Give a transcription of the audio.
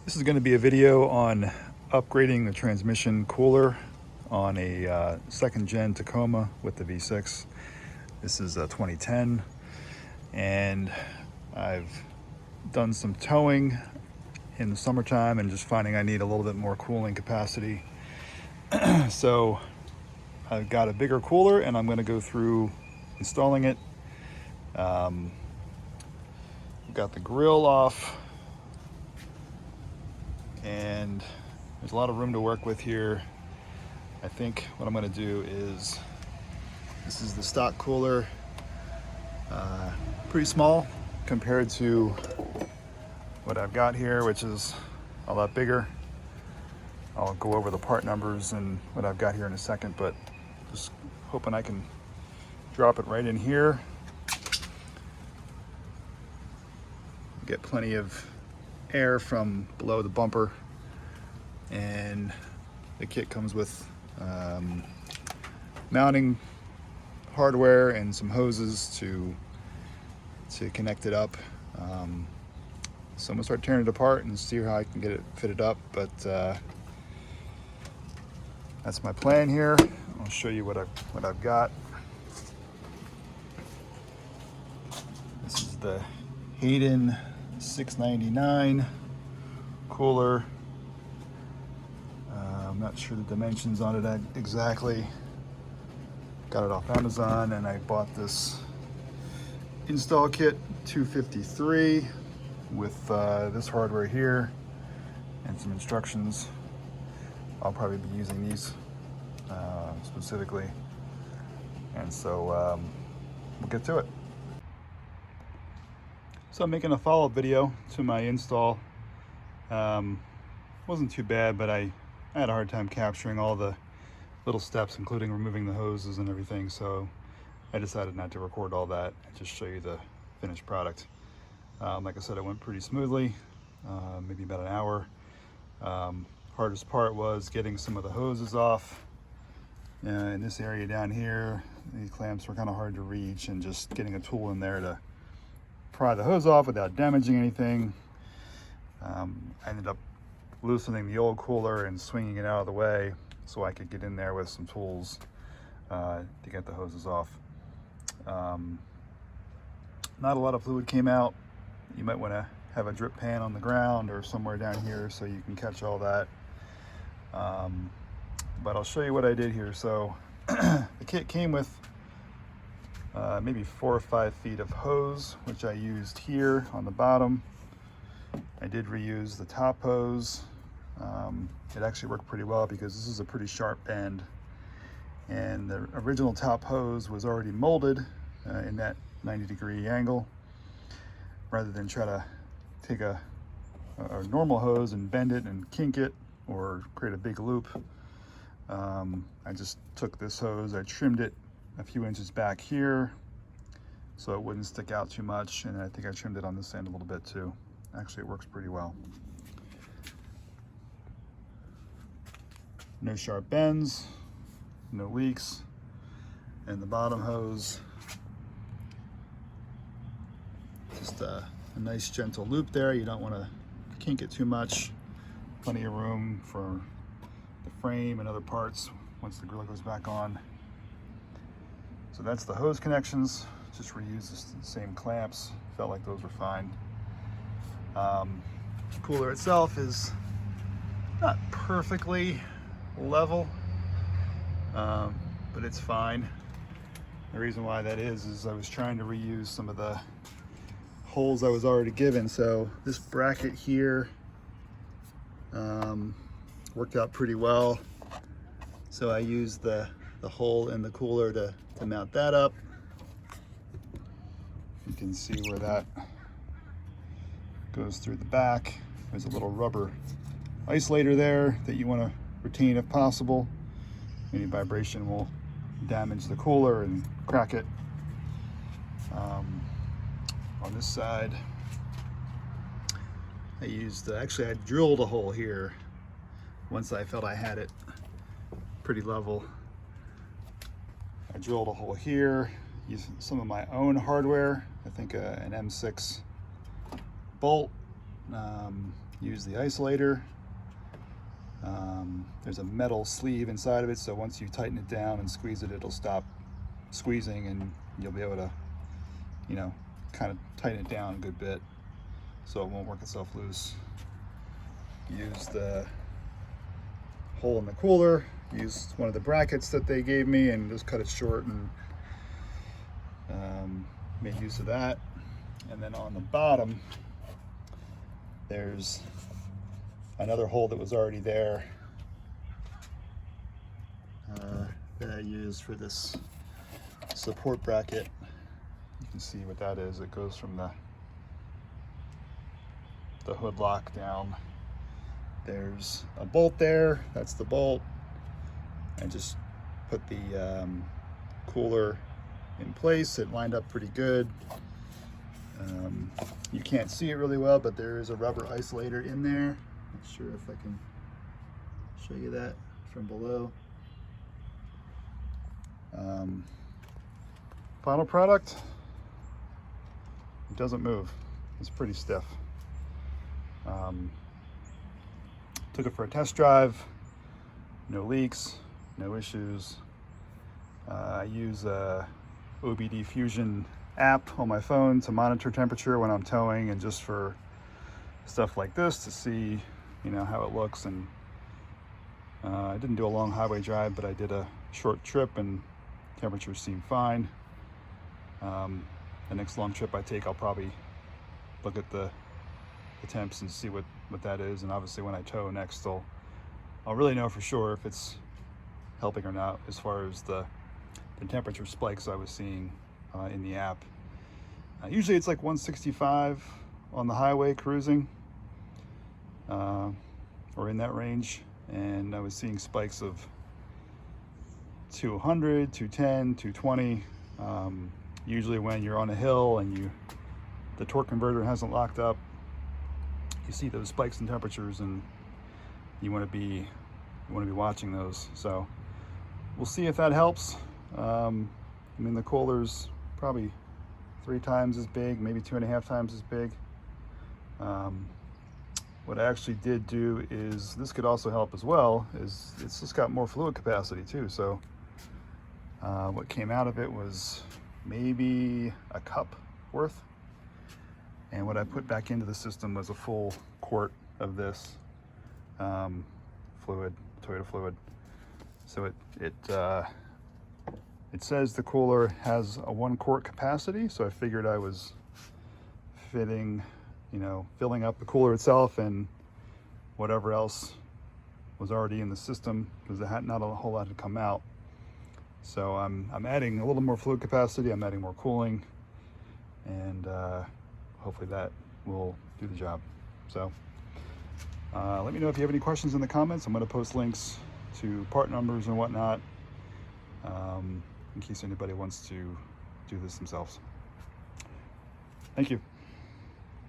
This is going to be a video on upgrading the transmission cooler on a second gen Tacoma with the V6. This is a 2010, and I've done some towing in the summertime and just finding I need a little bit more cooling capacity. So I've got a bigger cooler and I'm going to go through installing it. Got the grill off, and there's a lot of room to work with here. I think what I'm going to do is, this is the stock cooler, pretty small compared to what I've got here, which is a lot bigger. I'll go over the part numbers and what I've got here in a second, but just hoping I can drop it right in here. Get plenty of air from below the bumper, and the kit comes with mounting hardware and some hoses to connect it up. So I'm gonna start tearing it apart and see how I can get it fitted up, but that's my plan here. I'll show you what I've got. This is the Hayden 699 cooler. I'm not sure the dimensions on it exactly. Got it off Amazon, and I bought this install kit, $253, with this hardware here and some instructions. I'll probably be using these specifically, and so we'll get to it. So I'm making a follow-up video to my install. Wasn't too bad, but I had a hard time capturing all the little steps, including removing the hoses and everything, so I decided not to record all that and just show you the finished product. Like I said, it went pretty smoothly, maybe about an hour. Hardest part was getting some of the hoses off. In this area down here, the clamps were kind of hard to reach, and just getting a tool in there to pry the hose off without damaging anything. I ended up loosening the old cooler and swinging it out of the way so I could get in there with some tools to get the hoses off. Not a lot of fluid came out. You might want to have a drip pan on the ground or somewhere down here so you can catch all that. But I'll show you what I did here. So the kit came with maybe 4 or 5 feet of hose, which I used here on the bottom. I did reuse the top hose. It actually worked pretty well because this is a pretty sharp bend, and the original top hose was already molded in that 90-degree angle. Rather than try to take a normal hose and bend it and kink it or create a big loop, I just took this hose, I trimmed it a few inches back here so it wouldn't stick out too much, and I think I trimmed it on this end a little bit too. Actually, it works pretty well. No sharp bends, no leaks, and the bottom hose, just a nice gentle loop there. You don't want to kink it too much. Plenty of room for the frame and other parts once the grill goes back on. So that's the hose connections. Just reuse the same clamps. Felt like those were fine. The cooler itself is not perfectly level, but it's fine. The reason why that is I was trying to reuse some of the holes I was already given. So this bracket here worked out pretty well. So I used the hole in the cooler to mount that up. You can see where that goes through the back. There's a little rubber isolator there that you want to retain if possible. Any vibration will damage the cooler and crack it. On this side, I used, actually I drilled a hole here once I felt I had it pretty level. I drilled a hole here using some of my own hardware. I think an M6 bolt use the isolator. There's a metal sleeve inside of it, so once you tighten it down and squeeze it, it'll stop squeezing and you'll be able to, you know, kind of tighten it down a good bit so it won't work itself loose. Use the hole in the cooler, use one of the brackets that they gave me and just cut it short and made use of that. And then on the bottom, there's another hole that was already there that I used for this support bracket. You can see what that is. It goes from the hood lock down. There's a bolt there. That's the bolt. I just put the cooler in place. It lined up pretty good. You can't see it really well, but there is a rubber isolator in there. Not sure if I can show you that from below. Final product, it doesn't move. It's pretty stiff. Took it for a test drive, no leaks, no issues. I use a OBD Fusion app on my phone to monitor temperature when I'm towing and just for stuff like this to see, you know, how it looks. And I didn't do a long highway drive, but I did a short trip and temperatures seem fine. The next long trip I take, I'll probably look at the temps and see what that is. And obviously when I tow next, I'll really know for sure if it's helping or not as far as the temperature spikes I was seeing in the app. Usually it's like 165 on the highway cruising, or in that range. And I was seeing spikes of 200, 210, 220. Usually when you're on a hill and the torque converter hasn't locked up, you see those spikes in temperatures and you want to be watching those. So we'll see if that helps. I mean, the cooler's probably 3 times as big, maybe 2.5 times as big. What I actually did do is, this could also help as well, is it's just got more fluid capacity too. So what came out of it was maybe a cup worth. And what I put back into the system was a full quart of this fluid, Toyota fluid. So it says the cooler has a 1 quart capacity. So I figured I was filling up the cooler itself and whatever else was already in the system, because there had not a whole lot to come out. So I'm adding a little more fluid capacity, I'm adding more cooling, and hopefully that will do the job. So let me know if you have any questions in the comments. I'm going to post links to part numbers and whatnot, in case anybody wants to do this themselves. Thank you.